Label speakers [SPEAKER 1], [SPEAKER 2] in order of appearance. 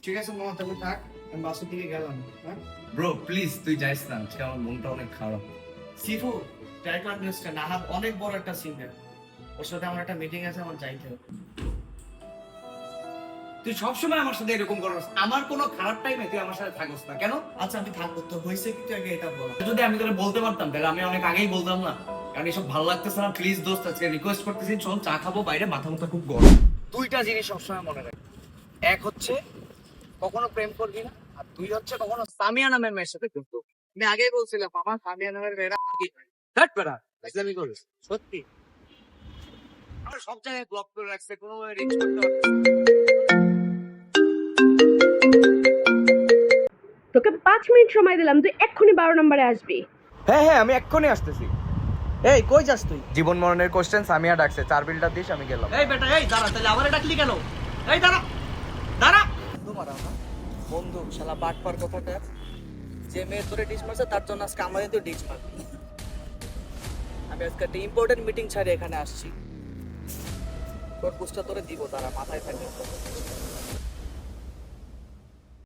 [SPEAKER 1] ঠিক আছে মামা, তুমি থাক, আমি বাসের দিকে গেলাম। হ্যাঁ
[SPEAKER 2] ব্রো প্লিজ তুই যাইস না, আজকে আমার মনটা অনেক খারাপ।
[SPEAKER 1] সিফু, ট্রাই টু আন্ডারস্ট্যান্ড, আহাদ অনেক বড় একটা সিঙ্গার, ওর সাথে আমার একটা মিটিং আছে, আমার যাইতে হবে।
[SPEAKER 2] তুই সবসময় আমার সাথে এরকম করস, আমার কোনো খারাপ টাইমে তুই আমার সাথে থাকস না কেন?
[SPEAKER 1] আচ্ছা আমি থাকবো তো, হয়েছে কি তুই আগে এটা বল।
[SPEAKER 2] যদি আমি তোরে বলতে পারতাম তাহলে আমি অনেক আগেই বলতাম না। কারণ এসব ভালো লাগতেছে না, প্লিজ দোস্ত আজকে রিকোয়েস্ট করতেছি, চল চা খাবো বাইরে, মাথা মুথা খুব গরম। দুইটা জিনিস সবসময় মনে রাখ, এক হচ্ছে কখনো প্রেম করবি না, আর দুই হচ্ছে কখনো সামিয়া নামের মেয়ের সাথে ঘুরতে।
[SPEAKER 1] আমি আগেই বলছিলাম মামা, সামিয়া নামের মেয়েরা আগে
[SPEAKER 2] ধ্যাৎ বেটা, ইসলামি করিস।
[SPEAKER 1] সত্যি।
[SPEAKER 2] আমার সব জায়গায় ব্লক করে রাখছে, কোনো রিচ করতে পারছিস না।
[SPEAKER 3] তোকে 5 মিনিট সময় দিলাম, তুই এক্ষুনি 12 নম্বরে আসবি।
[SPEAKER 2] হ্যাঁ হ্যাঁ আমি এক্ষুনি আসতেছি।
[SPEAKER 1] এই কই যাস তুই?
[SPEAKER 2] জীবন মরণের কোশ্চেন সামিয়া ডাকছে, 4 বিলটা দিস, আমি গেলাম।
[SPEAKER 1] এই বেটা, এই দাঁড়া, তাহলে আমারে ডাকলি কেন? এই দাঁড়া দাঁড়া। তোমার আমার বন্ধু শালা বাটপার কথাটা, যে মেয়ে তোরে ডিস মারছে তার জন্য আজকে আমাদের তো ডিস মারবি। আমি আজকে একটা ইম্পর্টেন্ট মিটিং ছাড়ি এখানে আসছি, তোর পোস্টটা তোরে দিব, তারা মাথায় থাকবে।